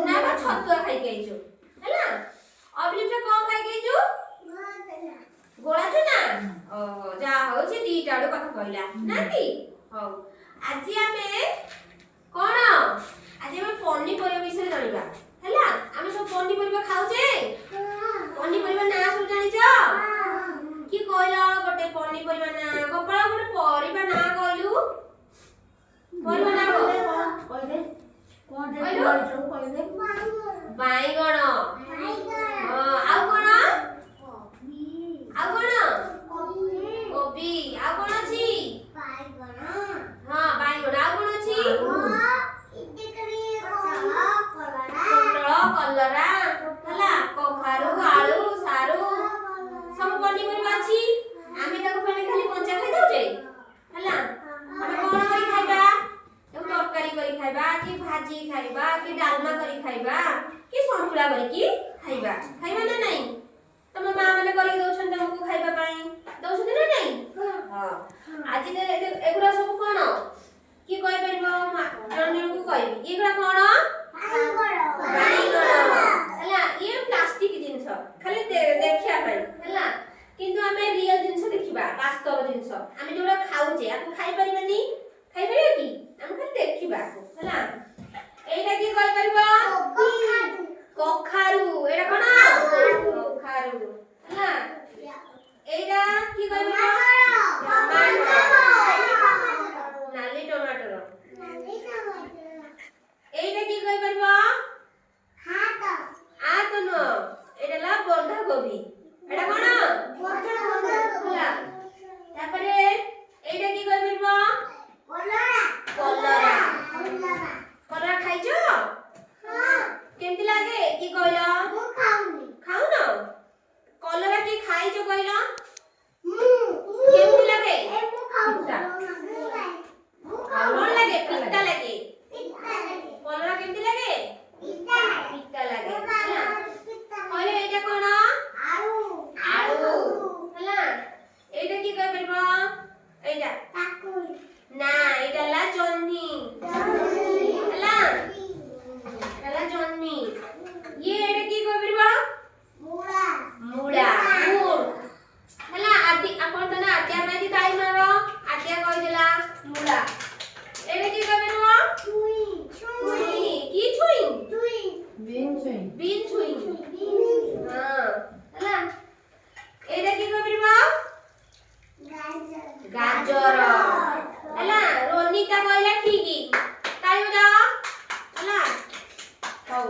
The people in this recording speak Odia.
ନା ବା ଛତୁଆ ଖାଇକି ଆଇଛୁ ହେଲା। ଅଭିଲିପ୍ସା କଣ ଖାଇକି ଆଇଛୁ? ଗୋଳା ଚୁନା। ଓହୋ ଯାହା ହଉ ସେ ଦିଟା ଆଡୁ କଥା କହିଲା ନା କି? ହଉ ଆଜି ଆମେ କଣ ପନିପରିବା ବିଷୟରେ ଜାଣିବା ହେଲା। ଆମେ ସବୁ ପନିପରିବା ଖାଉଛେ। ପନିପରିବା ନାଁ ସବୁ ଜାଣିଛ କି? କହିଲ ଗୋଟେ ପନିପରିବା ନାଁ। ଗୋପାଳ ଗୋଟେ ପରିବା ନାଁ କହିଲୁ। ପରିବା ନାଁ କହିଦେ। ବାଇଗଣ। ଆଉ କଣ? କୋବି। ଆଉ କଣ ଅଛି? ହଁ ବାଇଗଣ। ଆଉ କଣ ଅଛି? କଲରା ହେଲା। କଖାରୁ ଆଳୁ ସାରୁ ସବୁ ପନିପରିବା ଅଛି। ଆମେ ତାକୁ ଖାଲି କଞ୍ଚା ଖାଇ ଦଉଛେ ହେଲା। ଆମେ କଣ କରି ଖାଇବା? ତାକୁ ତରକାରୀ କରି ଖାଇବା କି ଭାଜି ଖାଇବା କି ଡାଲମା କରି ଖାଇବା କି ସନ୍ତୁଳା କରିକି ଖାଇବା। ଖାଇବା ନା ନାଇଁ? ତମ ମା ମାନେ କରିକି ଦଉଛନ୍ତି ତମକୁ ଖାଇବା ପାଇଁ। ଦଉଛନ୍ତି ନା ନାଇଁ? ହଁ ଆଜି ଏଗୁଡା ସବୁ କଣ କି କହିପାରିବ? ଜଣକୁ କହିବି ଏଗୁଡା କଣ? ବାଇଗଣ ହେଲା। ଇଏ ପ୍ଲାଷ୍ଟିକ ଜିନିଷ ଖାଲି ଦେଖିବା ପାଇଁ ହେଲା। କିନ୍ତୁ ଆମେ ରିଅଲ ଜିନିଷ ଦେଖିବା, ବାସ୍ତବ ଜିନିଷ। ଆମେ ଯୋଉଟା ଖାଉଛେ ଆକୁ ଖାଇପାରିବାନି। ଖାଇପାରିବା କି? ଆମେ ଖାଲି ଦେଖିବା ହେଲା। ଏଇଟା କି କହିପାରିବ? କଖାରୁ। ଏଇଟା କଣ? କଖାରୁ ହେଲା। ଏଇଟା କି କହିପାରିବ? ନାଲି ଟମାଟର। ଏଇଟା କି କହିପାରିବ? ଆତ ନୁହଁ, ଏଇଟା ହେଲା ବନ୍ଧାକୋବି। ଏଇଟା କଣ? ହେଲା। ତାପରେ ଏଇଟା କି କହିପାରିବ? କଲରା। କଲରା ଖାଇଛ? କେମିତି ଲାଗେ କି କହିଲ? ଖାଉନ? କଲରା କି ଖାଇଛ କହିଲ? କେମିତି ଲାଗେ? ପିତା। କଣ ଲାଗେ? ପିତା ଲାଗେ। କଲରା କେମିତି ଲାଗେ? ପିତା ଲାଗେ ହେଲା। କହିଲେ ଏଇଟା କଣ? ଆଳୁ ହେଲା। ଏଇଟା କି କହିପାରିବ? ଏଇଟା ନା, ଏଇଟା ହେଲା ଜହ୍ନି ହେଲା। ହେଲା ଜହ୍ନି। ଏଇଟା କି କହିପାରିବ? ମୂଳା। ହେଲା। ଆଦି ଆପଣ ତ ନା ଆଦିଆ ପାଇଁ ତାଳି ମାର। ଆଦିଆ କହିଦେଲା ମୂଳା। ଏଇଟା କି କହିପାରିବ? ଛୁଇଁ। କି ଛୁଇଁ? ବିନ୍ ଛୁଇଁ। ହଁ ହେଲା। ଏଇଟା କି କହିପାରିବ? ଗାଜର ହେଲା। ରୋନିତା କହିଲା ଠିକ। ତାଳି ବଜାଅ ହେଲା। ହଉ।